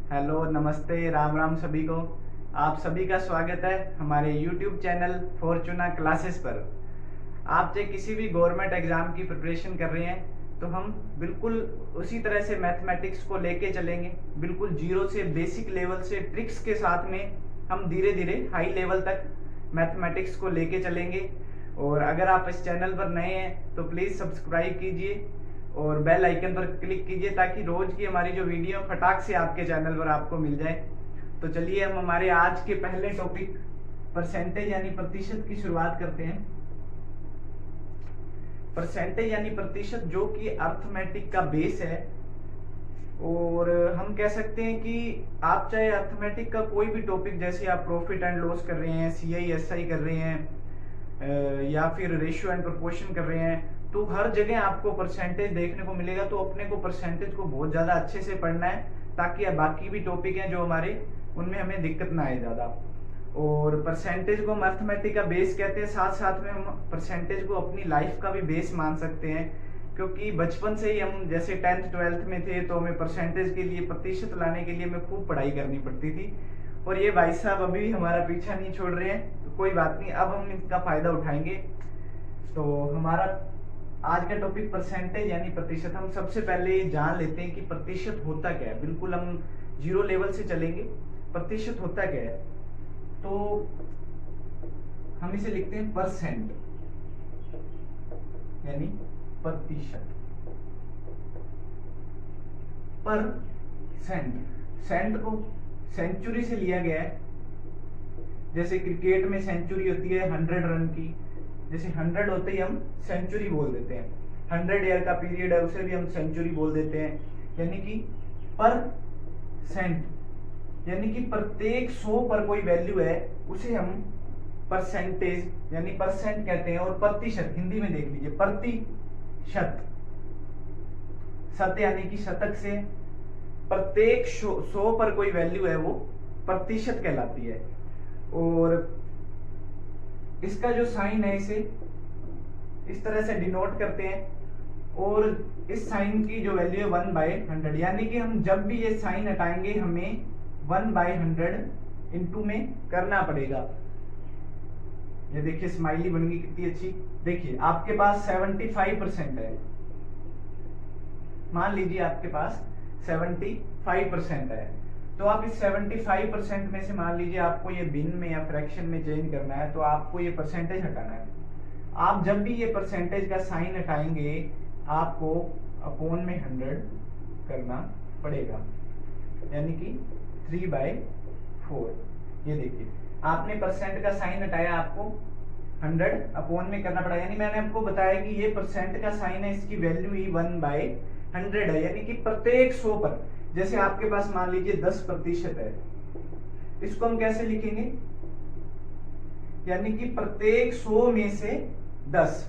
Hello, नमस्ते, राम राम सभी को। आप सभी का स्वागत है हमारे यूट्यूब चैनल फॉर्चूना क्लासेस पर। आप चाहे किसी भी गवर्नमेंट एग्जाम की प्रिपरेशन कर रहे हैं तो हम बिल्कुल उसी तरह से मैथमेटिक्स को लेके चलेंगे, बिल्कुल जीरो से बेसिक लेवल से ट्रिक्स के साथ में हम धीरे धीरे हाई लेवल तक मैथमेटिक्स को लेके चलेंगे। और अगर आप इस चैनल पर नए हैं तो प्लीज़ सब्सक्राइब कीजिए और बेल आइकन पर क्लिक कीजिए ताकि रोज की हमारी जो वीडियो फटाक से आपके चैनल पर आपको मिल जाए। तो चलिए हम हमारे आज के पहले टॉपिक परसेंटेज यानी प्रतिशत की शुरुआत करते हैं। परसेंटेज यानी प्रतिशत जो कि अर्थमेटिक का बेस है, और हम कह सकते हैं कि आप चाहे अर्थमेटिक का कोई भी टॉपिक, जैसे आप प्रॉफिट एंड लॉस कर रहे हैं, CI SI कर रहे हैं, या फिर रेशियो एंड प्रोपोर्शन कर रहे हैं, तो हर जगह आपको परसेंटेज देखने को मिलेगा। तो अपने को परसेंटेज को बहुत ज़्यादा अच्छे से पढ़ना है ताकि बाकी भी टॉपिक हैं जो हमारे, उनमें हमें दिक्कत ना आए ज़्यादा। और परसेंटेज को हम अर्थमेटिक का बेस कहते हैं, साथ साथ में हम परसेंटेज को अपनी लाइफ का भी बेस मान सकते हैं, क्योंकि बचपन से ही हम जैसे 10th 12th में थे तो हमें परसेंटेज के लिए, प्रतिशत लाने के लिए हमें खूब पढ़ाई करनी पड़ती थी। और ये भाई साहब अभी भी हमारा पीछा नहीं छोड़ रहे हैं, तो कोई बात नहीं, अब हम इसका फायदा उठाएंगे। तो हमारा आज का टॉपिक परसेंटेज यानी प्रतिशत। हम सबसे पहले जान लेते हैं कि प्रतिशत होता क्या है। बिल्कुल हम जीरो लेवल से चलेंगे। प्रतिशत होता क्या है, तो हम इसे लिखते हैं परसेंट यानी प्रतिशत। पर सेंट को सेंचुरी से लिया गया है। जैसे क्रिकेट में सेंचुरी होती है 100 रन की, जैसे 100 होते ही हम सेंचुरी बोल देते हैं। 100 ईयर का पीरियड है, उसे भी हम सेंचुरी बोल देते हैं। यानी कि पर सेंट यानी कि प्रत्येक 100 पर कोई वैल्यू है उसे हम परसेंटेज यानी परसेंट कहते हैं। और प्रतिशत हिंदी में देख लीजिए, प्रतिशत, शत यानी कि शतक से, प्रत्येक 100 पर कोई वैल्यू है वो प्रतिशत कहलाती है। और इसका जो साइन है इसे इस तरह से डिनोट करते हैं। और इस साइन की जो वैल्यू है 1/100, यानी कि हम जब भी ये साइन हटाएंगे हमें 1/100 इंटू में करना पड़ेगा। ये देखिए स्माइली बन गई कितनी अच्छी। देखिए आपके पास 75% है, मान लीजिए आपके पास 75% है, तो आप इस 75% में से मान लीजिए आपको ये बिन में या फ्रैक्शन में चेंज करना है, तो आपको ये परसेंटेज हटाना है। आप जब भी ये परसेंटेज का साइन हटाएंगे आपको अपॉन में 100 करना पड़ेगा, यानी कि 3/4। ये देखिए आपने परसेंट का साइन हटाया, आपको 100 अपॉन में करना पड़ा। यानी मैंने आपको बताया कि ये परसेंट का साइन है, इसकी वैल्यू ही 1/100 है। यानी कि प्रत्येक 100 पर, जैसे आपके पास मान लीजिए 10% है, इसको हम कैसे लिखेंगे, यानी कि प्रत्येक 100 में से 10,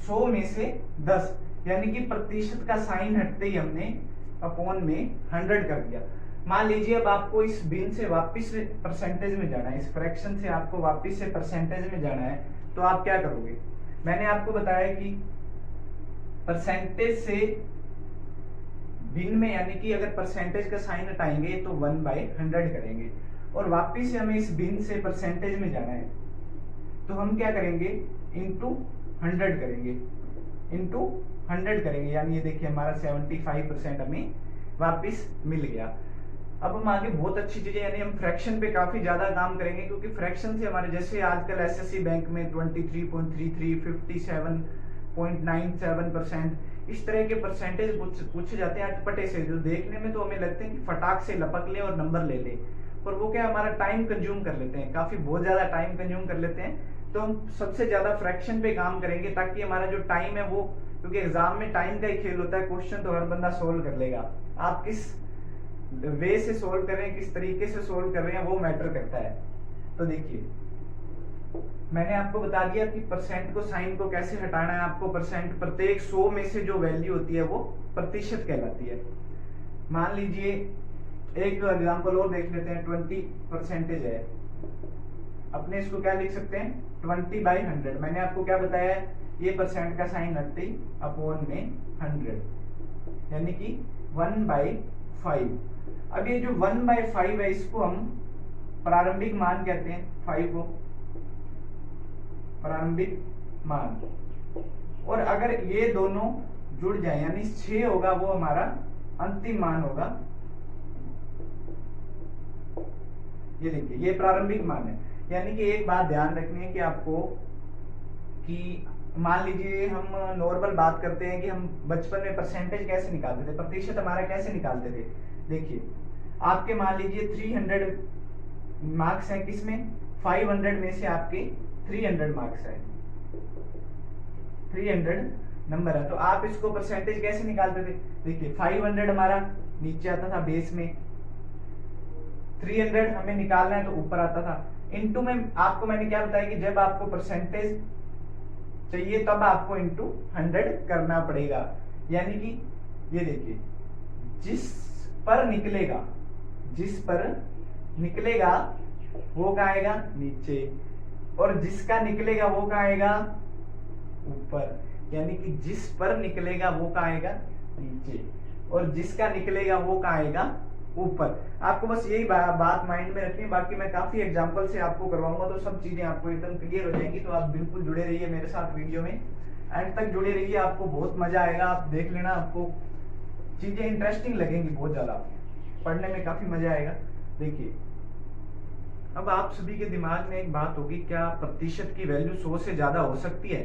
100 में से 10, यानी कि प्रतिशत का साइन हटते ही हमने अपॉन में 100 कर दिया। मान लीजिए अब आपको इस बिन से वापस से परसेंटेज में जाना है, इस फ्रैक्शन से आपको वापस से परसेंटेज में जाना है, तो आप क्या करोगे। मैंने आपको बताया कि परसेंटेज से बिन में, यानी कि अगर परसेंटेज का साइन हटाएंगे तो 1/100 करेंगे, और वापिस से हमें इस बिन से परसेंटेज में जाना है, तो हम क्या करेंगे, इंटू 100 करेंगे, इंटू 100 करेंगे। यानी ये देखिए हमारा 75% हमें वापिस मिल गया। अब हम आगे बहुत अच्छी चीजें, यानी हम फ्रैक्शन पे काफी ज्यादा काम करेंगे, क्योंकि फ्रैक्शन से हमारे, जैसे आजकल SSC बैंक में 23.33, 57.97%, इस तरह के परसेंटेज पूछे जाते हैं अटपटे से, जो देखने में तो हमें लगते हैं कि फटाक से लपक ले और नंबर ले ले, पर वो क्या हमारा टाइम कंज्यूम कर लेते हैं, काफी बहुत ज्यादा टाइम कंज्यूम कर लेते हैं। तो हम सबसे ज्यादा फ्रैक्शन पे काम करेंगे ताकि हमारा जो टाइम है वो, क्योंकि एग्जाम में टाइम का ही खेल होता है, क्वेश्चन तो हर बंदा सोल्व कर लेगा, आप किस वे से सोल्व कर रहे हैं, किस तरीके से सोल्व कर रहे हैं, वो मैटर करता है। तो देखिए मैंने आपको बता दिया कि परसेंट को, साइन को कैसे हटाना है आपको। परसेंट प्रत्येक 100 में से जो वैल्यू होती है वो प्रतिशत कहलाती है। मान लीजिए एक एग्जांपल और देख लेते हैं, 20% है, अपने इसको क्या लिख सकते हैं, 20/100। मैंने आपको क्या बताया है, ये परसेंट का साइन हटते ही अपॉन में 100, यानी कि 1/5। अब ये जो 1/5 है इसको हम प्रारंभिक मान कहते हैं, 5 को प्रारंभिक मान। और अगर ये दोनों जुड़ जाए यानी 6 होगा वो हमारा अंतिम मान होगा। ये देखिए ये प्रारंभिक मान है। यानी कि एक बात ध्यान रखनी है कि आपको कि मान लीजिए हम नॉर्मल बात करते हैं कि हम बचपन में परसेंटेज कैसे निकालते थे, प्रतिशत हमारा कैसे निकालते थे। देखिए आपके मान लीजिए 300 मार्क्स हैं, किसमें 500 में से आपके 300 मार्क्स है, 300 नंबर है। तो आप इसको परसेंटेज कैसे निकालते थे, देखिए 500 हमारा नीचे आता था बेस में, 300 हमें निकालना है तो ऊपर आता था। इनटू में आपको मैंने क्या बताया कि जब आपको परसेंटेज चाहिए तब आपको इनटू 100 करना पड़ेगा। यानी कि ये देखिए जिस पर निकलेगा वो कहाँ आएगा, नीचे, और जिसका निकलेगा वो कहाँ आएगा, ऊपर। यानी कि जिस पर निकलेगा वो कहाँ आएगा, नीचे, और जिसका निकलेगा वो कहाँ आएगा, ऊपर। आपको बस यही बात माइंड में रखनी है। बाकी मैं काफी एग्जांपल से आपको करवाऊंगा तो सब चीजें आपको एकदम क्लियर हो जाएंगी। तो आप बिल्कुल जुड़े रहिए मेरे साथ वीडियो में, एंड तक जुड़े रहिए, आपको बहुत मजा आएगा। आप देख लेना, आपको चीजें इंटरेस्टिंग लगेंगी, बहुत ज्यादा पढ़ने में काफी मजा आएगा। देखिए अब आप सभी के दिमाग में एक बात होगी, क्या प्रतिशत की वैल्यू 100 से ज्यादा हो सकती है?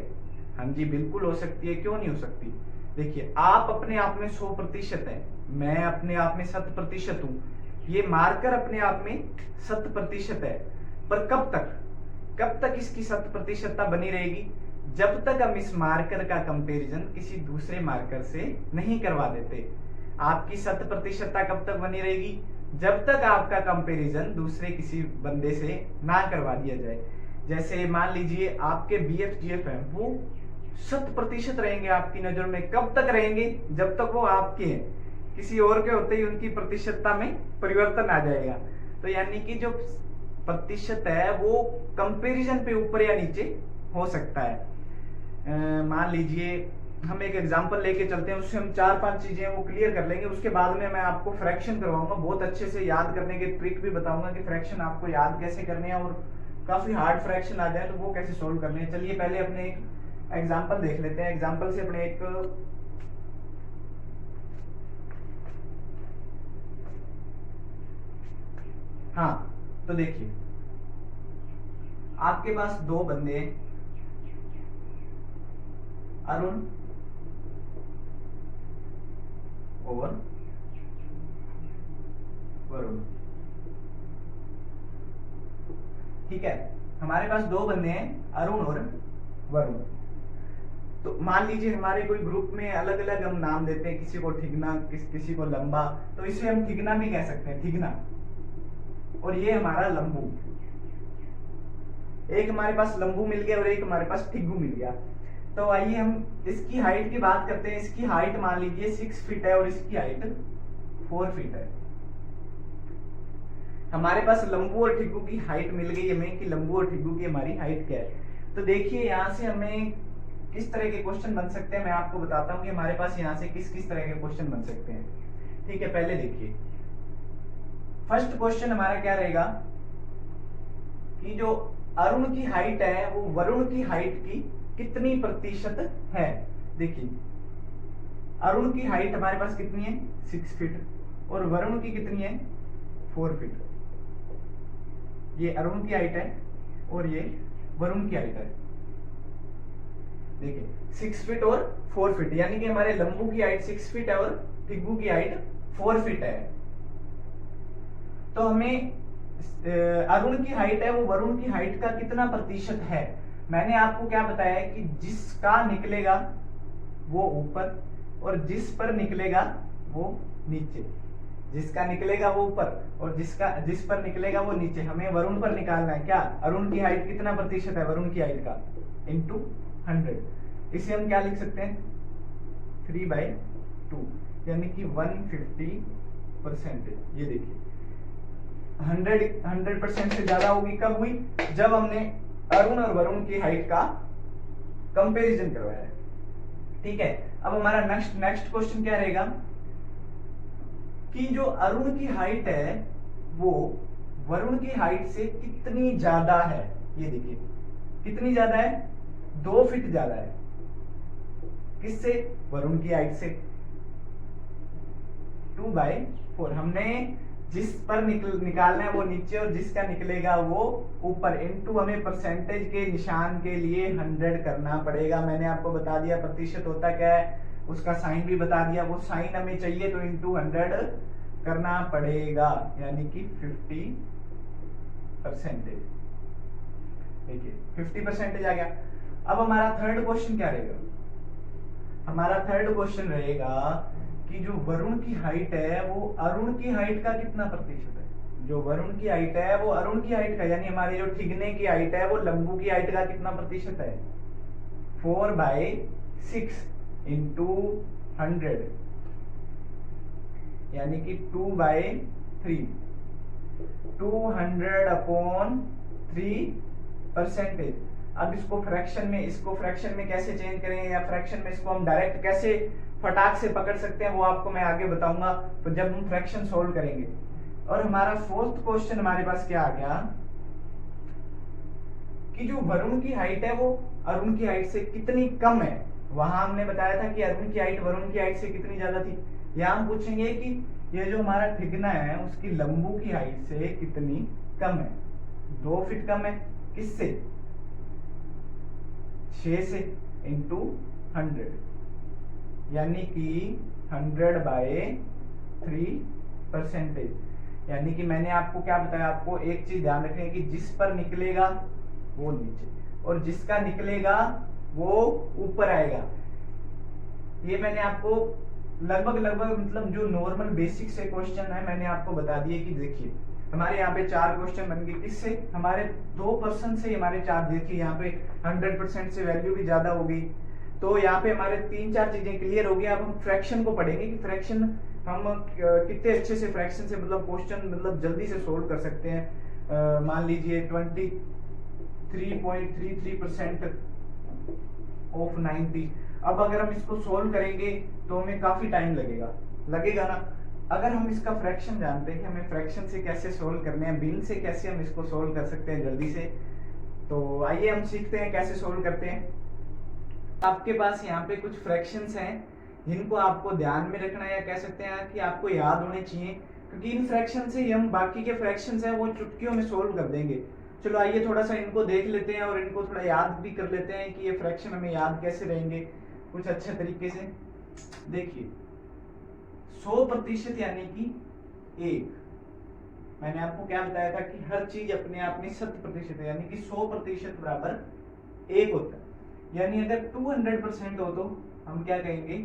हाँ जी बिल्कुल हो सकती है, क्यों नहीं हो सकती। देखिए आप अपने आप में 100% है, मैं अपने आप में 100% हूं, ये मार्कर अपने आप में 100% है। पर कब तक इसकी 100%ता बनी रहेगी? जब तक हम इस मार्कर का कंपैरिजन किसी दूसरे मार्कर से नहीं करवा देते। आपकी 100%ता कब तक बनी रहेगी? जब तक आपका कंपैरिजन दूसरे किसी बंदे से ना करवा दिया जाए। जैसे मान लीजिए आपके BF-GF हैं, वो 100% रहेंगे आपकी नजर में। कब तक रहेंगे? जब तक वो आपके हैं। किसी और के होते ही उनकी प्रतिशतता में परिवर्तन आ जाएगा। तो यानी कि जो प्रतिशत है वो कंपैरिजन पे ऊपर या नीचे हो सकता है। मान लीजिए हम एक एग्जांपल लेके चलते हैं, उससे हम 4-5 चीजें वो क्लियर कर लेंगे। उसके बाद में मैं आपको फ्रैक्शन करवाऊंगा, बहुत अच्छे से याद करने के ट्रिक भी बताऊंगा कि फ्रैक्शन आपको याद कैसे करने हैं, और काफी हार्ड फ्रैक्शन आ जाए तो वो कैसे सोल्व करने हैं। चलिए पहले अपने एक एग्जाम्पल देख लेते हैं। एग्जाम्पल से अपने एक हाँ तो देखिए आपके पास 2 बंदे हैं, अरुण और वरुण। ठीक है, हमारे पास 2 बंदे हैं, अरुण और वरुण। तो मान लीजिए हमारे कोई ग्रुप में अलग अलग हम नाम देते हैं, किसी को ठिगना, किसी को लंबा, तो इसे हम ठिगना भी कह सकते हैं, ठिगना। और ये हमारा लंबू। एक हमारे पास लंबू मिल गया और एक हमारे पास ठिग्गू मिल गया। तो आइए हम इसकी हाइट की बात करते हैं। इसकी हाइट मान लीजिए 6 फीट है और इसकी हाइट 4 फीट है। हमारे पास लंबू और ठिग्गू की हाइट मिल गई हमें कि लंबू और ठिग्गू की हमारी हाइट क्या है। तो देखिए यहाँ से हमें किस तरह के क्वेश्चन बन सकते हैं, मैं आपको बताता हूँ कि हमारे पास यहाँ से किस किस तरह के क्वेश्चन बन सकते हैं। ठीक है, पहले देखिए फर्स्ट क्वेश्चन हमारा क्या रहेगा कि जो अरुण की हाइट है वो वरुण की हाइट की कितनी प्रतिशत है। देखिए अरुण की हाइट हमारे पास कितनी है, 6 फीट, और वरुण की कितनी है, 4 फीट। ये अरुण की हाइट है और ये वरुण की हाइट है। देखिए 6 फीट और 4 फीट, यानी कि हमारे लंबू की हाइट 6 फीट है और ठिग्गू की हाइट 4 फीट है। तो हमें अरुण की हाइट है वो वरुण की हाइट का कितना प्रतिशत है। मैंने आपको क्या बताया कि जिसका निकलेगा वो ऊपर और जिस पर निकलेगा वो नीचे। जिसका निकलेगा वो ऊपर और जिस पर निकलेगा वो नीचे। हमें वरुण पर निकालना है क्या, अरुण की हाइट कितना प्रतिशत है वरुण की हाइट का, इंटू 100। इसे हम क्या लिख सकते हैं, 3/2, यानी कि 150%। ये देखिए 100% से ज्यादा होगी कब हुई, जब हमने अरुण और वरुण की हाइट का कंपैरिजन करवाया है। ठीक है, अब हमारा नेक्स्ट क्वेश्चन क्या रहेगा, कि जो अरुण की हाइट है वो वरुण की हाइट से कितनी ज्यादा है। ये देखिए कितनी ज्यादा है, 2 फीट ज्यादा है। किससे? वरुण की हाइट से। 2/4 हमने जिस पर निकालना है वो नीचे और जिसका निकलेगा वो ऊपर, इनटू हमें परसेंटेज के निशान के लिए 100 करना पड़ेगा। मैंने आपको बता दिया प्रतिशत होता क्या है, उसका साइन भी बता दिया। वो साइन हमें चाहिए तो इनटू 100 करना पड़ेगा, यानी कि 50%। देखिए 50% आ गया। अब हमारा थर्ड क्वेश्चन क्या रहेगा? हमारा थर्ड क्वेश्चन रहेगा कि जो वरुण की हाइट है वो अरुण की हाइट का कितना प्रतिशत है। जो वरुण की हाइट है वो अरुण की हाइट का, यानी हमारे जो ठिगने की हाइट है वो लंबू की हाइट का कितना प्रतिशत है? 4/6 इंटू 100, यानी कि 2/3, 200/3%। अब इसको फ्रैक्शन में, इसको फ्रैक्शन में कैसे चेंज करें, या फ्रैक्शन में इसको हम डायरेक्ट कैसे फटाक से पकड़ सकते हैं वो आपको मैं आगे बताऊंगा, तो जब हम फ्रैक्शन सोल्व करेंगे। और हमारा फोर्थ क्वेश्चन हमारे पास क्या आ गया कि जो वरुण की हाइट है वो अरुण की हाइट से कितनी कम है। वहां हमने बताया था कि अरुण की हाइट वरुण की हाइट से कितनी ज्यादा थी। यहाँ हम पूछेंगे कि ये जो हमारा ठिगना है उसकी लंबू की हाइट से कितनी कम है। 2 फीट कम है। किससे? 6 से, इंटू 100, यानी कि 100/3%। यानी कि मैंने आपको क्या बताया, आपको एक चीज ध्यान रखनी है कि जिस पर निकलेगा वो नीचे और जिसका निकलेगा वो ऊपर आएगा। ये मैंने आपको लगभग मतलब जो नॉर्मल बेसिक से क्वेश्चन है मैंने आपको बता दिए कि देखिए हमारे यहाँ पे 4 क्वेश्चन बन गए। किससे? हमारे 2% से हमारे 4। देखिए यहाँ पे 100% से वैल्यू भी ज्यादा हो गई, तो यहाँ पे हमारे 3-4 चीजें क्लियर हो गई। अब हम फ्रैक्शन को पढ़ेंगे कि फ्रैक्शन हम कितने अच्छे से फ्रैक्शन से मतलब क्वेश्चन मतलब जल्दी से सोल्व कर सकते हैं। मान लीजिए 23.33% ऑफ 90। अब अगर हम इसको सोल्व करेंगे तो हमें काफी टाइम लगेगा ना। अगर हम इसका फ्रैक्शन जानते हैं कि हमें फ्रैक्शन से कैसे सोल्व करने हैं, बिन से कैसे हम इसको सोल्व कर सकते हैं जल्दी से, तो आइए हम सीखते हैं कैसे सोल्व करते हैं। आपके पास यहाँ पे कुछ फ्रैक्शंस हैं जिनको आपको ध्यान में रखना है, या कह सकते हैं कि आपको याद होने चाहिए, क्योंकि इन फ्रैक्शन से ही हम बाकी के फ्रैक्शंस हैं वो चुटकियों में सोल्व कर देंगे। चलो आइए थोड़ा सा इनको देख लेते हैं और इनको थोड़ा याद भी कर लेते हैं कि ये फ्रैक्शन हमें याद कैसे रहेंगे कुछ अच्छे तरीके से। देखिए 100% यानी कि 1। मैंने आपको क्या बताया था कि हर चीज अपने आप में 100% है, यानी कि 100% बराबर 1 होता है। यानी अगर 200% हो तो हम क्या कहेंगे,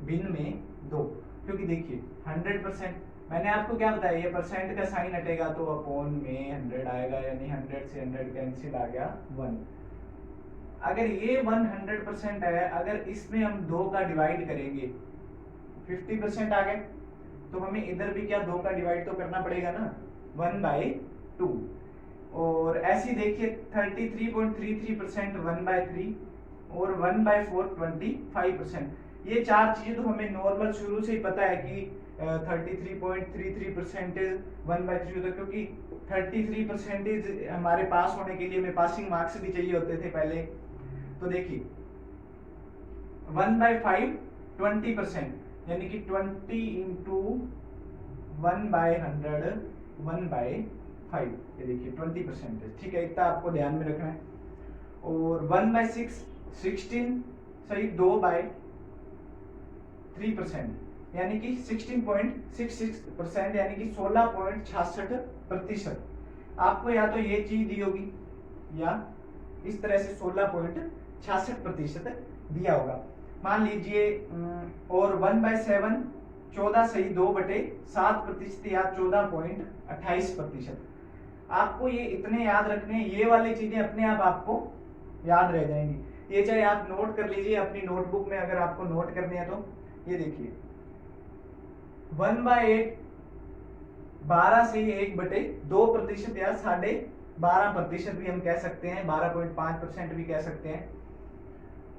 भिन्न में 2, क्योंकि देखिए 100% मैंने आपको क्या बताया, ये परसेंट का साइन हटेगा तो अपॉन में 100 आएगा, यानी 100 से 100 कैंसिल आ गया 1। अगर ये 100% है, अगर इसमें हम 2 का डिवाइड करेंगे 50% आ गए, तो हमें इधर भी क्या 2 का डिवाइड तो करना पड़ेगा ना, 1/2। और ऐसी देखिए 33.33% 1/3 और 1/4 25%। ये 4 चीजें तो हमें नॉर्मल शुरू से ही पता है कि 33.33% 1/3 होता है, क्योंकि 33% हमारे पास होने के लिए हमें पासिंग मार्क्स भी चाहिए होते थे पहले। तो देखिए 1/5 20%, यानी कि 20 इंटू 1/100 1/5, ये देखिए 20%। ठीक है, इतना आपको ध्यान में रखना है। और 1/6 16 सही 2/3%, यानी कि 16.66%, यानी कि 16.66%। आपको या तो ये चीज दी होगी या इस तरह से 16.66% दिया होगा, मान लीजिए। और 1/7 14 सही 2/7% या 14.28%। आपको ये इतने याद रखने, ये वाली चीजें अपने आप आपको याद रह जाएंगी। ये चाहे आप नोट कर लीजिए अपनी नोटबुक में, अगर आपको नोट करने हैं तो। ये देखिए 1/8 12 से 1/2% या 12.5% भी हम कह सकते हैं, 12.5% भी कह सकते हैं।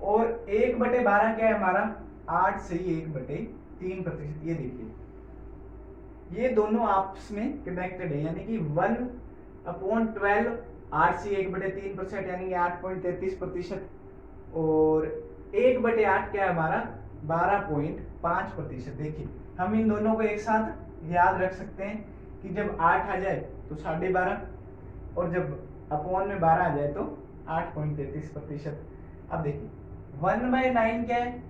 और 1/12 क्या है हमारा, 8 से 1/3%। ये देखिए ये दोनों आपस में कनेक्टेड है, यानी कि 1/12 8 से 1/3% यानी कि 8.33%, और 1/8 क्या है हमारा 12.5%। देखिए हम इन दोनों को एक साथ याद रख सकते हैं कि जब 8 आ जाए तो 12.5 और जब अपॉन में 12 आ जाए तो 8.33%। अब देखिए 1/9 क्या है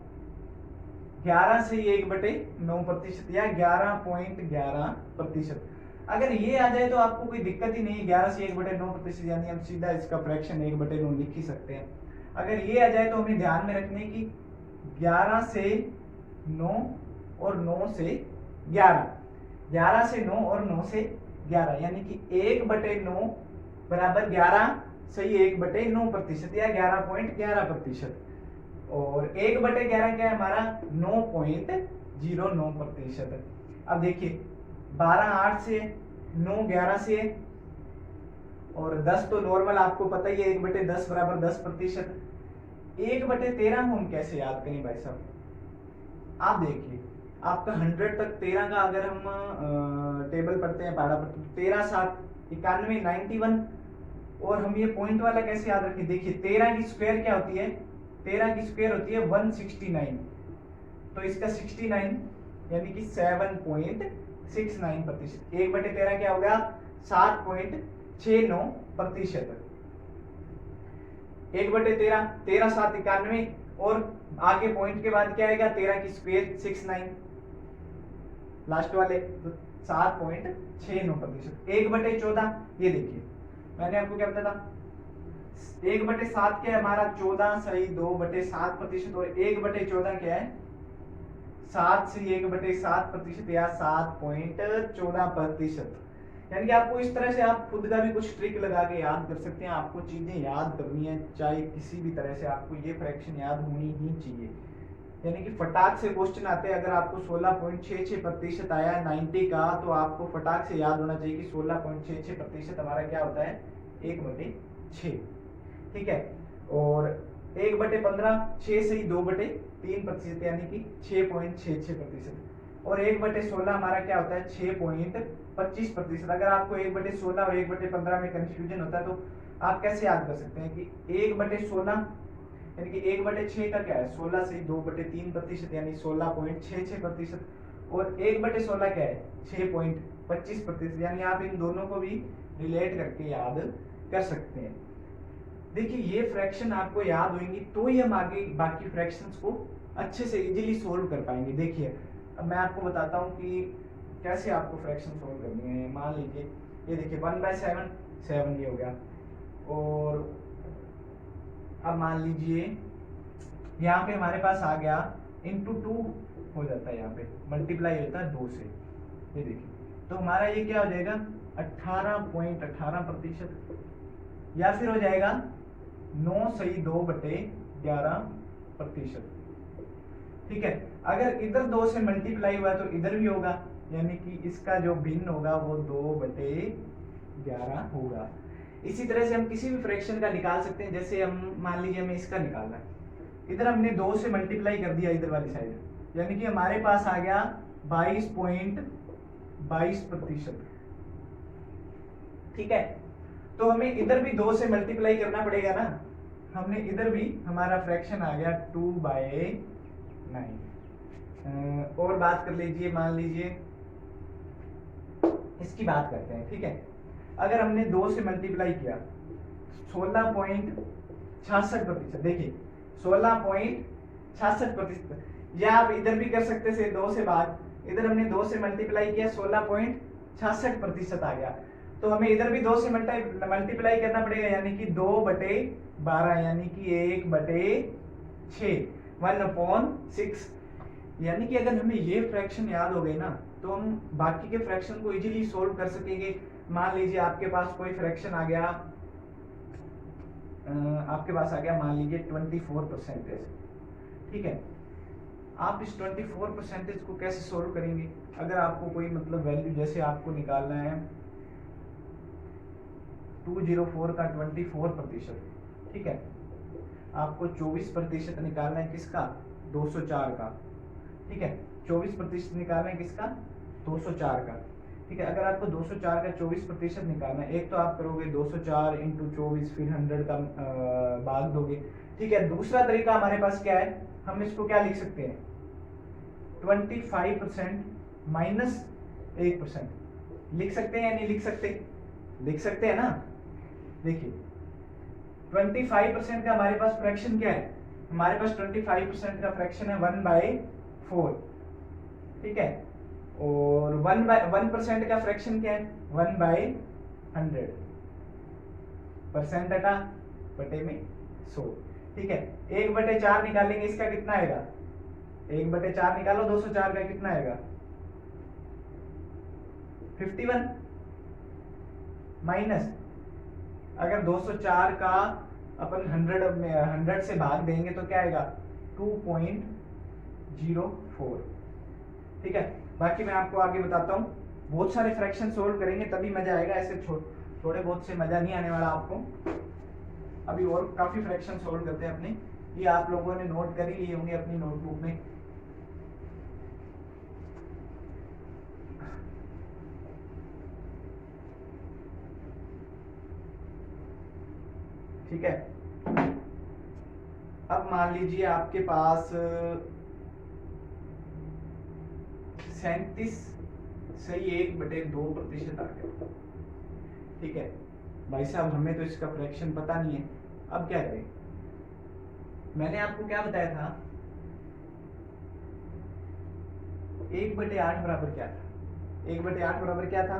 11 से 1/9% या 11.11%। अगर ये आ जाए तो आपको कोई दिक्कत ही नहीं, 11 से 1/9%, यानी हम सीधा इसका फ्रैक्शन 1/9 लिख ही सकते हैं। अगर ये आ जाए तो हमें ध्यान में रखने की 11 से 9 और 9 से 11, 11 से 9 और 9 से 11, यानी कि 1/9 बराबर 11 सही 1/9% या 11.11%, और 1/11 क्या है हमारा 9.09%। अब देखिए 12 8 से 9 11 से, और 10 तो नॉर्मल आपको पता ही है 1/10 बराबर 10%। 1/13 को हम कैसे याद करें भाई साहब, आप देखिए आपका 100 तक 13 का अगर हम टेबल पढ़ते हैं पढ़ा पढ़ते 13 7 91 91, और हम ये पॉइंट वाला कैसे याद रखें, देखिए 13 की स्क्वायर क्या होती है, 13 की स्क्वायर होती है 169, तो इसका 69 यानी कि 7.69%। 1/13 क्या होगा 7.69%। 1/13 13 7 91, और आगे पॉइंट के बाद क्या आएगा 13 की स्क्वायर 69 लास्ट वाले, तो 7.69%। 1/14 ये देखिए मैंने आपको क्या बताया था 1/7 क्या है हमारा 14 सही 2/7%, और 1/14 क्या है 7 से 1/7% या 7.14%। यानी कि आपको इस तरह से आप खुद का भी कुछ ट्रिक लगा के याद कर सकते हैं। आपको चीजें याद करनी है चाहे किसी भी तरह से, आपको ये फ्रैक्शन याद होनी ही चाहिए। यानी कि फटाक से क्वेश्चन आते हैं, अगर आपको 16.66% आया 90 का, तो आपको फटाक से याद होना चाहिए कि 16.66% हमारा क्या होता है 1/6, ठीक है। और 1/15 6 से ही 2/3%, यानी कि 6.66%, और 1/16 हमारा क्या होता है 6.25%। अगर आपको 1/16 और 1/15 में कंफ्यूजन होता है तो आप कैसे याद कर सकते हैं कि 1/16 यानी कि 1/6 का क्या है 16 से 2/3%, यानी 16.66%, और 1/16 क्या है 6.25%, यानी आप इन दोनों को भी रिलेट करके याद कर सकते हैं। देखिए ये फ्रैक्शन आपको याद होंगी तो ही हम आगे बाकी फ्रैक्शंस को अच्छे से इजीली सोल्व कर पाएंगे। देखिए अब मैं आपको बताता हूँ कि कैसे आपको फ्रैक्शन सोल्व करनी है। मान लीजिए ये देखिए 1/7 7 ये हो गया, और अब मान लीजिए यहाँ पे हमारे पास आ गया इंटू 2 हो जाता है, यहाँ पे मल्टीप्लाई होता है 2 से, ये देखिए तो हमारा ये क्या हो जाएगा 18.18%, या फिर हो जाएगा 9 सही 2/11%, ठीक है। अगर इधर 2 से मल्टीप्लाई हुआ तो इधर भी होगा, यानी कि इसका जो भिन्न होगा वो 2/11 होगा। इसी तरह से हम किसी भी फ्रैक्शन का निकाल सकते हैं। जैसे हम मान लीजिए हमें इसका निकालना है, इधर हमने 2 से मल्टीप्लाई कर दिया इधर वाली साइड, यानी कि हमारे पास आ गया 22.22%, ठीक है। तो हमें इधर भी 2 से मल्टीप्लाई करना पड़ेगा ना, हमने इधर भी हमारा फ्रैक्शन आ गया 2/9। और बात कर लीजिए, मान लीजिए इसकी बात करते हैं, ठीक है। अगर हमने 2 से मल्टीप्लाई किया 16.66%, देखिए 16.66%, या आप इधर भी कर सकते थे 2 से भाग, इधर हमने 2 से मल्टीप्लाई किया 16.66% आ गया, तो हमें इधर भी 2 से मल्टीप्लाई करना पड़ेगा, यानी कि 2/12, यानी कि 1/6 1/6। यानी कि अगर हमें ये फ्रैक्शन याद हो गए ना तो हम बाकी के फ्रैक्शन को इजीली सोल्व कर सकेंगे। मान लीजिए आपके पास कोई फ्रैक्शन आ गया, आपके पास आ गया मान लीजिए 24%, ठीक है। आप इस 24% को कैसे सोल्व करेंगे, अगर आपको कोई मतलब वैल्यू जैसे आपको निकालना है 204 का 24%, ठीक है। आपको 24% निकालना है किसका 204 का, ठीक है। 24% निकालना है किसका 204 का, ठीक है। अगर आपको 204 का 24% निकालना है, एक तो आप करोगे 204 इंटू 24, फिर 100 का भाग दोगे, ठीक है। दूसरा तरीका हमारे पास क्या है, हम इसको क्या लिख सकते हैं, 25% माइनस 1%, लिख सकते हैं या नहीं लिख सकते, लिख सकते हैं ना। देखिए 25% का हमारे पास फ्रैक्शन क्या है, हमारे पास 25% का फ्रैक्शन है 1/4, ठीक है। और 1% का फ्रैक्शन क्या है, 1/100, परसेंट हटा बटे में 100, ठीक है। 1/4 निकालेंगे, इसका कितना आएगा, 1/4 निकालो 204 का, कितना आएगा 51, माइनस अगर 204 का अपन 100 से भाग देंगे तो क्या आएगा 2.04, ठीक है। बाकी मैं आपको आगे बताता हूँ, बहुत सारे फ्रैक्शन सोल्व करेंगे तभी मजा आएगा, ऐसे थोड़े बहुत से मजा नहीं आने वाला आपको। अभी और काफी फ्रैक्शन सोल्व करते हैं अपने, ये आप लोगों ने नोट कर ही लिए होंगे अपनी नोटबुक में। ठीक है, अब मान लीजिए आपके पास 37.1/2% आ गया, ठीक है। भाई साहब हमें तो इसका फ्रैक्शन पता नहीं है, अब क्या करें। मैंने आपको क्या बताया था, 1/8 बराबर क्या था, 1/8 बराबर क्या था,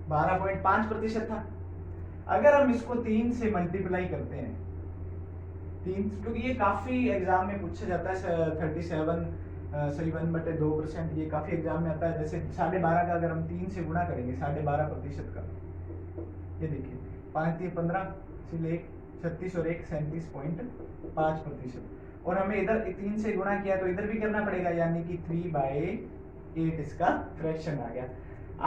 12.5% था। अगर हम इसको 3 से मल्टीप्लाई करते हैं, 3, क्योंकि ये काफी एग्जाम में पूछा जाता है, 37.1/2%, ये काफी एग्जाम में आता है। जैसे 12.5 का अगर हम 3 से गुणा करेंगे 12.5% का, ये देखिए 5 3 15 से 36 और 1 37.5%, और हमें इधर 3 से गुणा किया तो इधर भी करना पड़ेगा, यानी कि 3/8 इसका फ्रैक्शन आ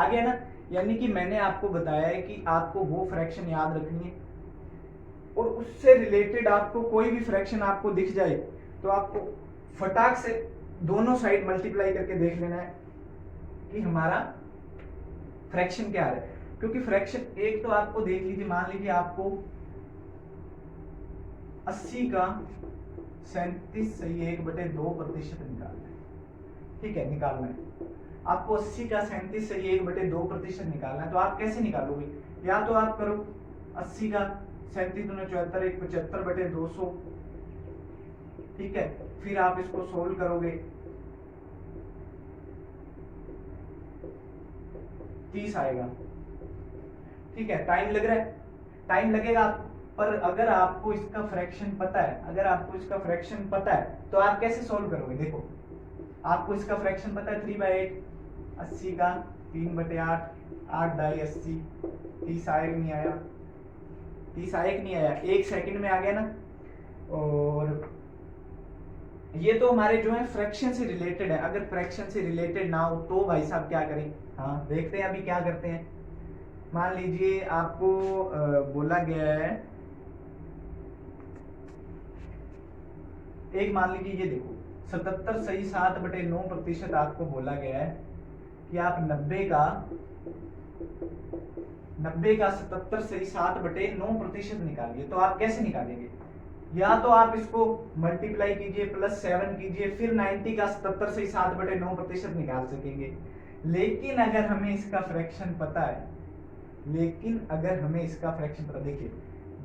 गया ना। यानी कि मैंने आपको बताया है कि आपको वो फ्रैक्शन याद रखनी है, और उससे रिलेटेड आपको कोई भी फ्रैक्शन आपको दिख जाए तो आपको फटाक से दोनों साइड मल्टीप्लाई करके देख लेना है कि हमारा फ्रैक्शन क्या है। क्योंकि फ्रैक्शन एक तो आपको देख लीजिए, मान लीजिए आपको 80 का 37.1/2% निकालना है, ठीक है, निकालना है आपको 80 का 37.1/2% निकालना है। तो आप कैसे निकालोगे, या तो आप करो 80 का 37 दूना 74, 1 75/200, ठीक है। फिर आप इसको सोल्व करोगे, 30 आएगा, ठीक है। टाइम लग रहा है, टाइम लगेगा, पर अगर आपको इसका फ्रैक्शन पता है, अगर आपको इसका फ्रैक्शन पता है तो आप कैसे सोल्व करोगे। देखो आपको इसका फ्रैक्शन पता है 3/8, 80 का 3/8, 8 80, 30 आया नहीं आया, 30 आया कि नहीं आया, 1 सेकंड में आ गया ना। और ये तो हमारे जो है फ्रैक्शन से रिलेटेड है, अगर फ्रैक्शन से रिलेटेड ना हो तो भाई साहब क्या करें, हाँ देखते हैं अभी क्या करते हैं। मान लीजिए आपको बोला गया है, एक मान लीजिए ये देखो 77.7/9% आपको बोला गया है कि आप 90 का 77.7/9% निकालिए। तो आप कैसे निकालेंगे, या तो आप इसको मल्टीप्लाई कीजिए +7 कीजिए, फिर 90 का 77.7/9% निकाल सकेंगे। लेकिन अगर हमें इसका फ्रैक्शन पता है, देखिए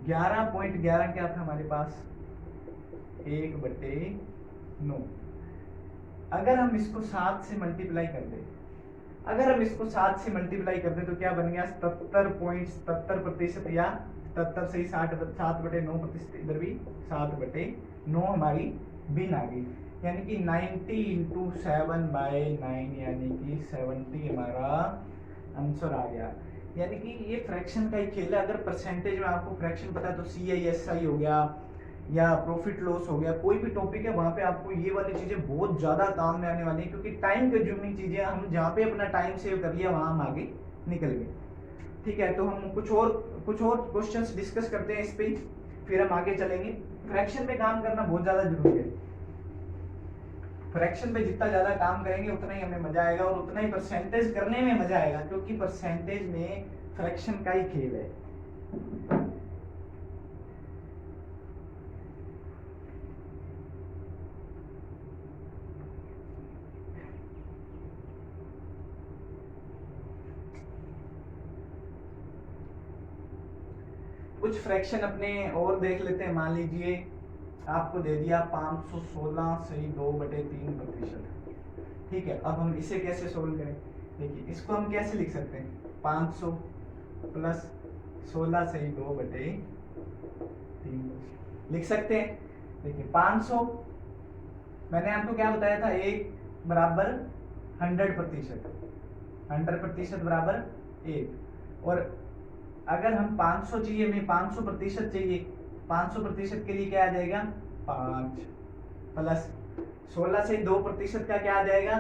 11.11 क्या था हमारे पास, 1/9। अगर हम इसको 7 से मल्टीप्लाई कर दें, तो क्या बन गया 77.77%, या 77 से 7/9%, इधर भी 7/9 हमारी बिन आ गई, यानी कि 90 × 7/9, यानी कि 70 हमारा आंसर आ गया। यानी कि ये फ्रैक्शन का ही खेल है। अगर परसेंटेज में आपको फ्रैक्शन पता है तो CISI हो गया या प्रॉफिट लॉस हो गया, कोई भी टॉपिक है वहां पे आपको ये वाली चीजें बहुत ज्यादा काम में आने वाली है, क्योंकि टाइम कंज्यूमिंग चीजें, हम जहाँ पे अपना टाइम सेव कर लिया वहां हम आगे निकल गए, ठीक है। तो हम कुछ और क्वेश्चंस डिस्कस करते हैं इस पे, फिर हम आगे चलेंगे। फ्रैक्शन पे काम करना बहुत ज्यादा जरूरी है। फ्रैक्शन पे जितना ज्यादा काम करेंगे उतना ही हमें मजा आएगा और उतना ही परसेंटेज करने में मजा आएगा, क्योंकि परसेंटेज में फ्रैक्शन का ही खेल है। कुछ फ्रैक्शन अपने और देख लेते हैं। मान लीजिए आपको दे दिया 516/2/3%। ठीक है, अब हम इसे कैसे सोल्व करें? देखिए इसको हम कैसे लिख सकते हैं, 500 प्लस 16/2/3 लिख सकते हैं। देखिए 500 मैंने आपको क्या बताया था, 1 बराबर 100%, 100% बराबर 1। और अगर हम 500 चाहिए, हमें 500% चाहिए, 500% के लिए क्या आ जाएगा, 5 प्लस 16/2% का क्या आ जाएगा,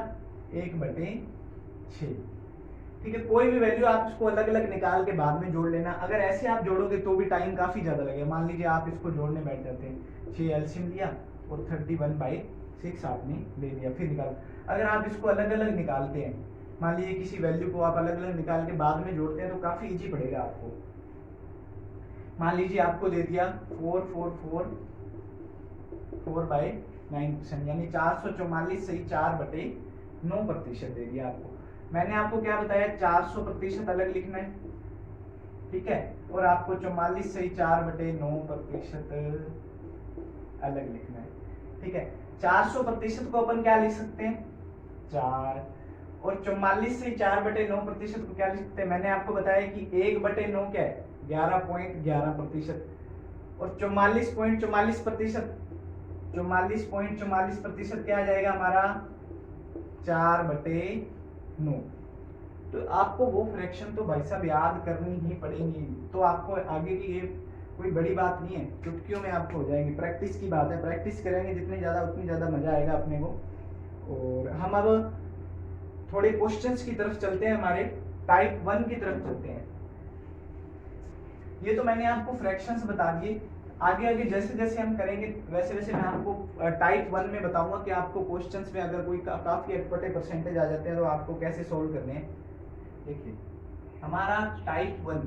1/6। ठीक है, कोई भी वैल्यू आप इसको अलग अलग निकाल के बाद में जोड़ लेना। अगर ऐसे आप जोड़ोगे तो भी टाइम काफी ज्यादा लगेगा। मान लीजिए आप इसको जोड़ने बैठ जाते हैं, 6 एलसीएम लिया और 31/6 आपने ले लिया, फिर निकाल। अगर आप इसको अलग अलग निकालते हैं, मान लीजिए किसी वैल्यू को आप अलग अलग निकाल के बाद में जोड़ते हैं, तो काफी इजी पड़ेगा आपको। मान लीजिए आपको दे दिया 4/9%, यानी 444/4/9% दे दिया आपको। मैंने आपको क्या बताया, 400% अलग लिखना है, ठीक है, और आपको 44/4/9% अलग लिखना है। ठीक है, 400% को अपन क्या लिख सकते हैं, 4, और 44/4/9% को क्या लिख सकते हैं, मैंने आपको बताया कि 1/9 क्या है, 11.11%, और 44.44%, 44.44% क्या आ जाएगा हमारा, 4/9। तो आपको वो फ्रैक्शन तो भाई साहब याद करनी ही पड़ेगी, तो आपको आगे की ये कोई बड़ी बात नहीं है, चुटकियों में आपको हो जाएंगे। प्रैक्टिस की बात है, प्रैक्टिस करेंगे जितनी ज्यादा उतनी ज्यादा मजा आएगा अपने को। और हम अब थोड़े क्वेश्चंस की तरफ चलते हैं, हमारे टाइप 1 की तरफ चलते हैं। ये तो मैंने आपको फ्रैक्शंस बता दिए। आगे आगे जैसे जैसे हम करेंगे वैसे वैसे मैं आपको टाइप 1 में बताऊंगा कि आपको क्वेश्चंस में अगर कोई काफी अटपटे परसेंटेज आ जाते हैं तो आपको कैसे सोल्व करने हैं। देखिए हमारा टाइप 1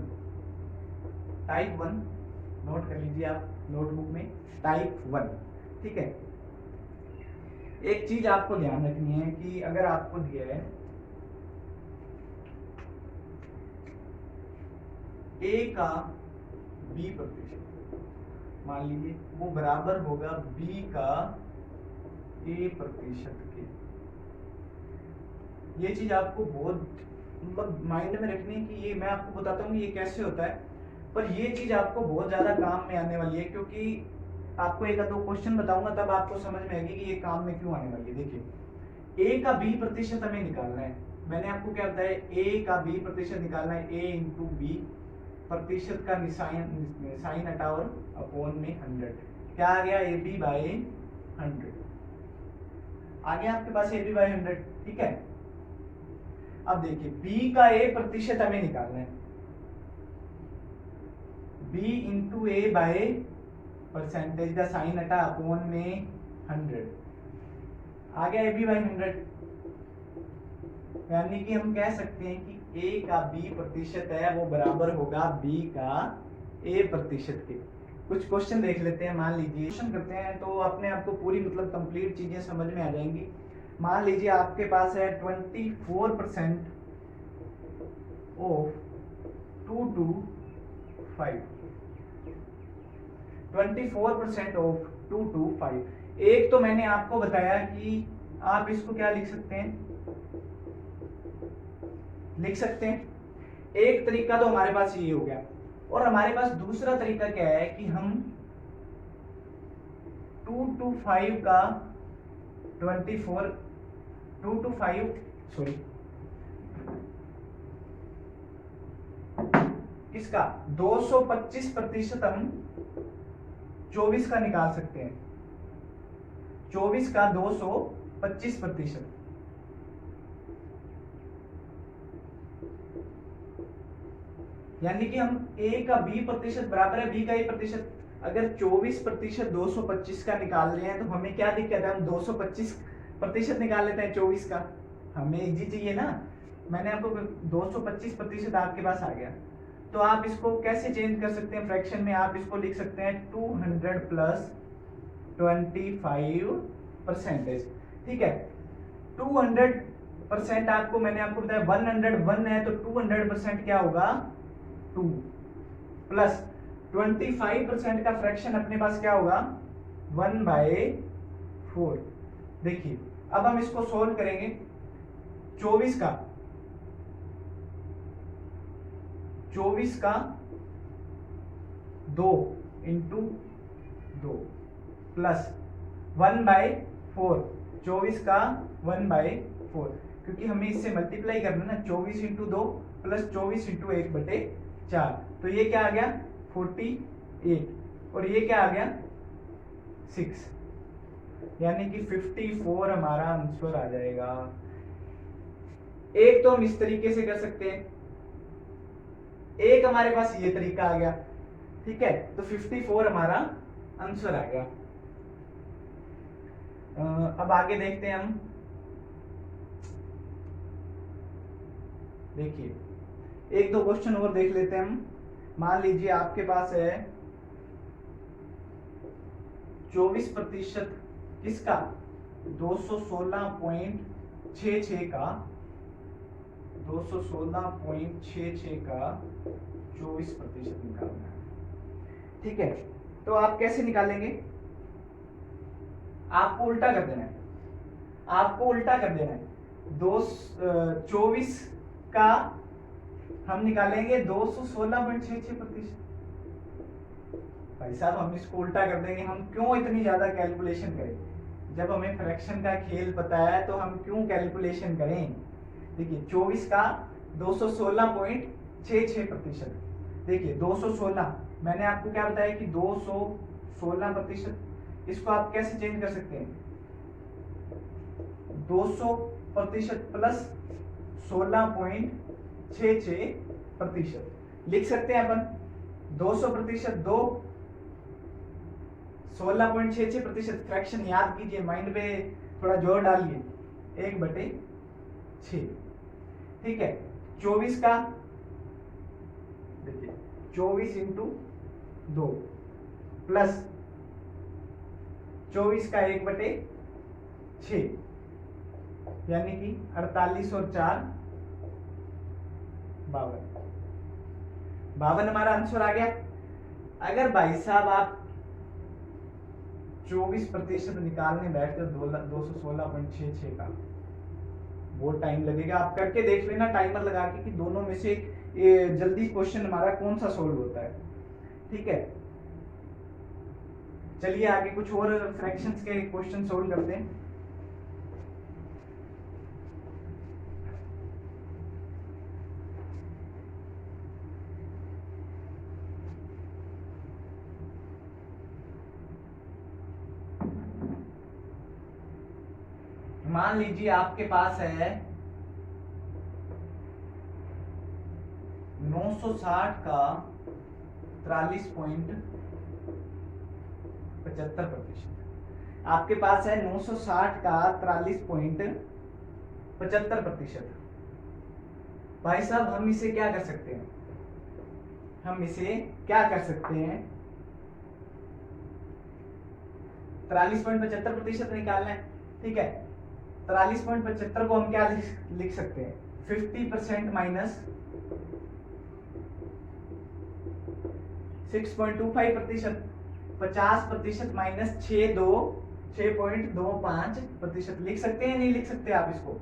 नोट कर लीजिए आप नोटबुक में, टाइप 1। ठीक है, एक चीज आपको ध्यान रखनी है कि अगर आपको दिया है a का b%, मान लीजिए वो बराबर होगा b का a% के। ये चीज आपको बहुत मतलब माइंड में रखनी है कि ये मैं आपको बताता हूँ ये कैसे होता है, पर ये चीज आपको बहुत ज्यादा काम में आने वाली है, क्योंकि आपको एक दो क्वेश्चन बताऊंगा तब आपको समझ में आएगी कि ये काम में क्यों आने वाली है। देखिए a का b% हमें निकालना है। मैंने आपको क्या बताया, a का b% निकालना है, a इंटू बी, प्रतिशत का साइन हटा और अपॉन में 100, क्या आ गया, AB/100 आ गया आपके पास, AB/100। ठीक है, अब देखिए b का a% हमें निकालना है, b इंटू a/% का साइन हटा अपॉन में 100 आ गया AB/100। यानी कि हम कह सकते हैं कि a का b% है वो बराबर होगा b का a% के। कुछ क्वेश्चन देख लेते हैं। मान लीजिए क्वेश्चन करते हैं तो अपने आप को पूरी मतलब कंप्लीट चीजें समझ में आ जाएंगी। मान लीजिए आपके पास है 24% ऑफ 2 to 5, 24% ऑफ 2 to 5। एक तो मैंने आपको बताया कि आप इसको क्या लिख सकते हैं, एक तरीका तो हमारे पास ये हो गया, और हमारे पास दूसरा तरीका क्या है कि हम 2 to 5 का 2 to 5 सॉरी किसका 225% हम 24 का निकाल सकते हैं, 24 का 225%। यानी कि हम a का b% बराबर है b का a%। अगर 24% 225 का निकाल रहे हैं तो हमें क्या दिक्कत है, हम 225 प्रतिशत निकाल लेते हैं 24 का, हमें इजी चाहिए ना। मैंने आपको 225% आपके पास आ गया, तो आप इसको कैसे चेंज कर सकते हैं फ्रैक्शन में? आप इसको लिख सकते हैं 200 प्लस 25%। ठीक है, 200% आपको मैंने आपको बताया 101 है, तो 200% क्या होगा 2 प्लस 25% का फ्रैक्शन अपने पास क्या होगा 1/4। देखिए अब हम इसको सोल्व करेंगे। 24 का 2 इंटू 2 प्लस 1/4, 24 का 1/4, क्योंकि हमें इससे मल्टीप्लाई करना ना, 24 इंटू 2 प्लस 24 इंटू 1/4, तो ये क्या आ गया 48, और ये क्या आ गया 6, यानी कि 54 हमारा आंसर आ जाएगा। एक तो हम इस तरीके से कर सकते हैं, एक हमारे पास ये तरीका आ गया। ठीक है, तो 54 हमारा आंसर आ गया। अब आगे देखते हैं हम। देखिए एक दो क्वेश्चन और देख लेते हैं हम। मान लीजिए आपके पास है 24% किसका 216.66 का 24% निकालना है। ठीक है, तो आप कैसे निकालेंगे? आपको उल्टा कर देना है, 24 का हम निकालेंगे 216.66%। भाई साहब हम इसको उल्टा कर देंगे, हम क्यों इतनी ज्यादा कैलकुलेशन करें? जब हमें फ्रैक्शन का खेल पता है तो हम क्यों कैलकुलेशन करें? देखिए 24 का 216.66%। देखिए 216 मैंने आपको क्या बताया कि 216%, इसको आप कैसे चेंज कर सकते हैं? 200% प्लस 16.66% लिख सकते हैं अपन। 200% 2, 16.66% फ्रैक्शन याद कीजिए, माइंड पे थोड़ा जोर डालिए, 1/6। ठीक है, 24 का देखिए 24 इंटू 2 प्लस 24 का 1/6, यानी कि 48 और 4 52 हमारा आंसर आ गया। अगर भाई साहब आप 24% निकालने बैठते हो 216.66 का, बहुत टाइम लगेगा। आप करके देख लेना टाइमर लगा के कि दोनों में से ये जल्दी क्वेश्चन हमारा कौन सा सोल्व होता है। ठीक है, चलिए आगे कुछ और फ्रैक्शंस के क्वेश्चन सोल्व करते हैं। मान लीजिए आपके पास है 960 का 43.75%। आपके पास है 960 का 43.75%। भाई साहब हम इसे क्या कर सकते हैं? 43.75% निकालना है। ठीक है, 43.75 को हम क्या लिख सकते हैं? 50% माइनस 6.25%, 50% माइनस 6.25% लिख सकते हैं, नहीं लिख सकते? आप इसको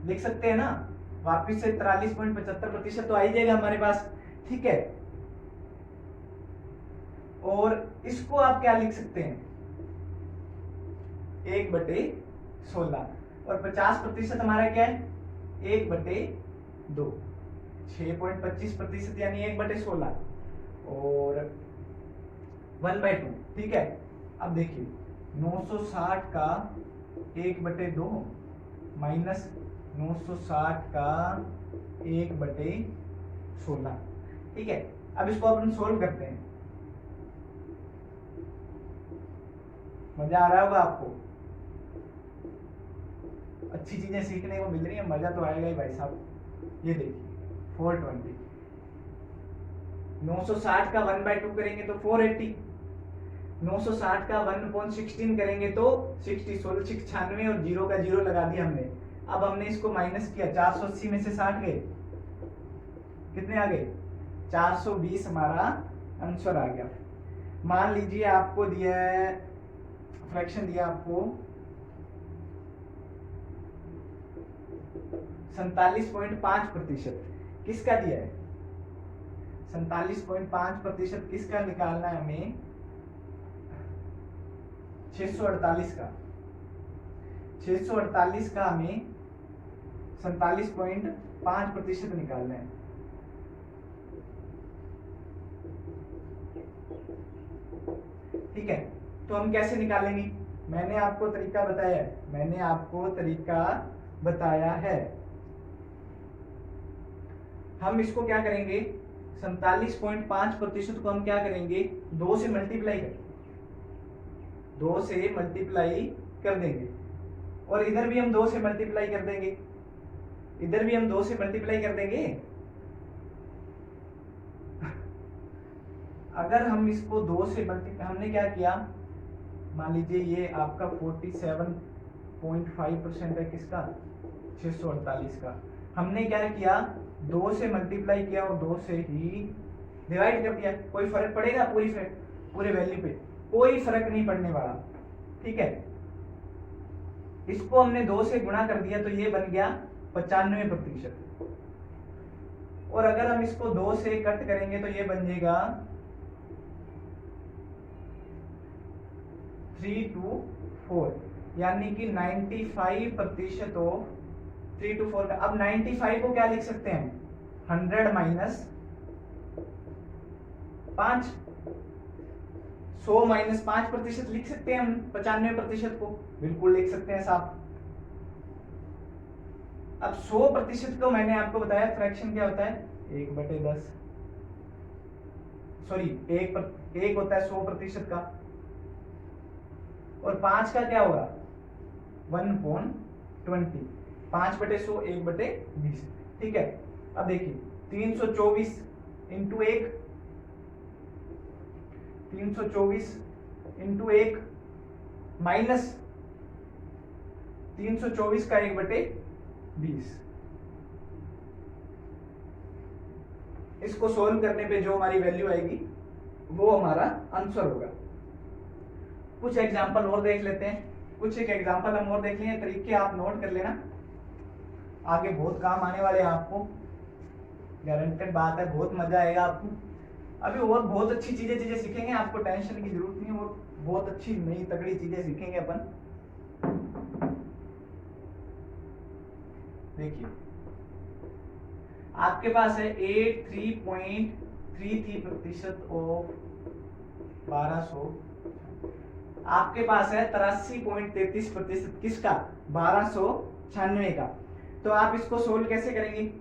लिख सकते हैं ना, वापिस से 43.75% तो आ ही जाएगा हमारे पास। ठीक है, और इसको आप क्या लिख सकते हैं? 1/16, और 50% हमारा क्या है? 1/2, 6.25% यानी 1/16 और 1/2। ठीक है, अब देखिए 960 का 1/2 माइनस 960 का 1/16। ठीक है, अब इसको अपन सोल्व करते हैं। मजा आ रहा होगा आपको? अच्छी चीजें सीखने को मिल रही है, मजा तो आएगा ही भाई साहब। ये देखिए 420, 960 का 1/2 करेंगे तो 480, 960 का 1/16 करेंगे तो 60, 96 और 0 का 0 लगा दिया हमने। अब हमने इसको माइनस किया, 480 में से 60 गए, कितने आ गए? 420 हमारा आंसर आ गया। मान लीजिए आपको दिया है फ्रैक्शन, दिया आपको 47.5%, किसका दिया है? 47.5% किसका निकालना है हमें? 648 का। 648 का हमें 47.5% निकालना है। ठीक है, तो हम कैसे निकालेंगे? मैंने आपको तरीका बताया है, मैंने आपको तरीका बताया है। हम इसको क्या करेंगे, 47.5% को हम क्या करेंगे, 2 से मल्टीप्लाई करेंगे, 2 से मल्टीप्लाई कर देंगे, और इधर भी हम 2 से मल्टीप्लाई कर देंगे, इधर भी हम 2 से मल्टीप्लाई कर देंगे। अगर हम इसको 2 से मल्टीप्लाई, हमने क्या किया, मान लीजिए ये आपका 47.5% है, किसका? 648 का। हमने क्या किया, 2 से मल्टीप्लाई किया और 2 से ही डिवाइड कर दिया। कोई फर्क पड़ेगा? पूरे वैल्यू पे कोई फर्क नहीं पड़ने वाला। ठीक है, इसको हमने 2 से गुणा कर दिया तो ये बन गया 95%, और अगर हम इसको 2 से कट करेंगे तो ये बन जाएगा 3 to 4, यानी कि 95% ऑफ 3 to 4 का। अब 95 को क्या लिख सकते हैं? 100 माइनस 5, 100 माइनस 5% लिख सकते हैं हम 95% को, बिल्कुल लिख सकते हैं साहब। अब 100% को मैंने आपको बताया फ्रैक्शन क्या होता है, 1/10, सॉरी 1 होता है 100% का, और 5 का क्या होगा, 1/20, 5/100 1/20। ठीक है, अब देखिए 324 इंटू 1, 324 इंटू 1 माइनस 324 का 1/20। इसको सोल्व करने पे जो हमारी वैल्यू आएगी वो हमारा आंसर होगा। कुछ एग्जाम्पल और देख लेते हैं, कुछ एक एग्जाम्पल हम और देख लेंगे, तरीके आप नोट कर लेना, आगे बहुत काम आने वाले हैं आपको, गारंटेड बात है, बहुत मजा आएगा आपको। अभी और बहुत अच्छी चीजें सीखेंगे, आपको टेंशन की जरूरत नहीं है, और बहुत अच्छी नई तगड़ी चीजें सीखेंगे अपन। देखिए आपके पास है 83.33% ऑफ 1200, आपके पास है 83.33% किसका, 1296 का। तो आप इसको सोल्व कैसे करेंगे,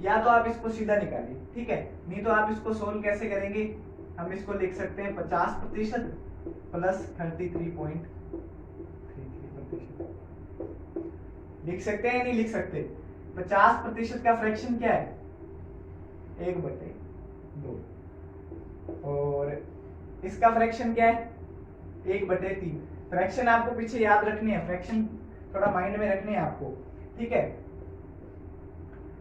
या तो आप इसको सीधा निकालिए, ठीक है, नहीं तो आप इसको सोल्व कैसे करेंगे, हम इसको लिख सकते हैं 50% प्लस 33.33%। लिख सकते हैं या नहीं लिख सकते? 50% का फ्रैक्शन क्या है, 1/2, और इसका फ्रैक्शन क्या है, 1/3। फ्रैक्शन आपको पीछे याद रखनी है, फ्रैक्शन थोड़ा माइंड में रखनी है आपको, ठीक है।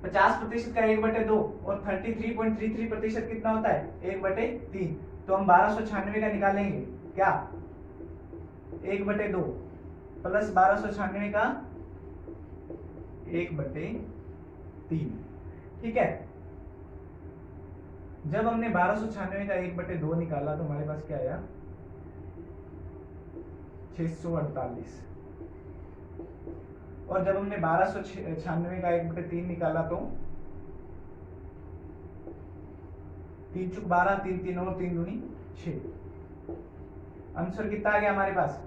50% का 1/2 और 33.33% कितना होता है, 1/3। तो हम 1296 का निकालेंगे, क्या 1/2 प्लस 1296 का 1/3, ठीक है। जब हमने 1296 का 1/2 निकाला तो हमारे पास क्या आया, 648, और जब हमने 1296 का 1/3 निकाला तो 3 चुक 12, 3 3 और 3 दूनी 6। आंसर कितना आ गया हमारे पास,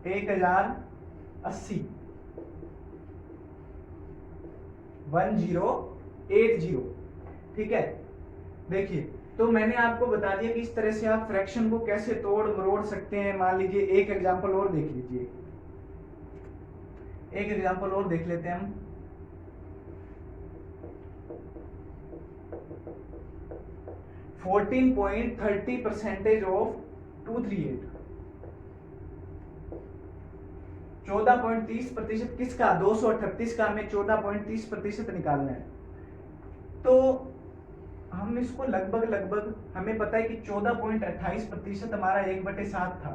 1080, 1080, ठीक है। देखिए तो मैंने आपको बता दिया कि इस तरह से आप फ्रैक्शन को कैसे तोड़ मरोड़ सकते हैं। मान लीजिए एक एग्जांपल और देख लीजिए, एक एग्जांपल और देख लेते हैं हम। %14.30 ऑफ 238, 14.30% किसका, 238 का हमें 14.30% निकालना है। तो हम इसको लगभग हमें पता है कि 14.28% हमारा 1/7 था,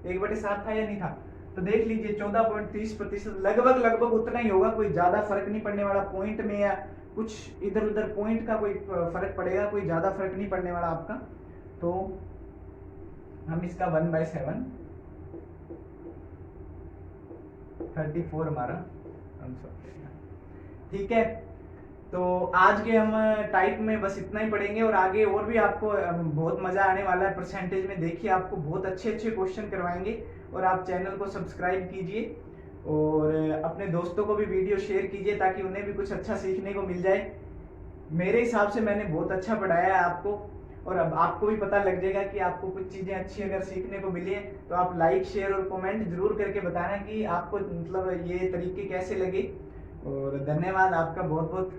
1/7 था या नहीं था। तो देख लीजिए 14.30% लगभग उतना ही होगा, कोई ज्यादा फर्क नहीं पड़ने वाला पॉइंट में, या कुछ इधर उधर पॉइंट का कोई फर्क पड़ेगा, कोई ज्यादा फर्क नहीं पड़ने वाला आपका। तो हम इसका 1/7 34 हमारा आंसर, ठीक है। तो आज के हम टाइप में बस इतना ही पढ़ेंगे, और आगे और भी आपको बहुत मजा आने वाला है परसेंटेज में। देखिए आपको बहुत अच्छे क्वेश्चन करवाएंगे, और आप चैनल को सब्सक्राइब कीजिए और अपने दोस्तों को भी वीडियो शेयर कीजिए ताकि उन्हें भी कुछ अच्छा सीखने को मिल जाए। मेरे हिसाब से मैंने बहुत अच्छा पढ़ाया है आपको, और अब आपको भी पता लग जाएगा कि आपको कुछ चीजें अच्छी अगर सीखने को मिली है तो आप लाइक शेयर और कमेंट जरूर करके बताना कि आपको मतलब ये तरीके कैसे लगे। और धन्यवाद आपका बहुत बहुत।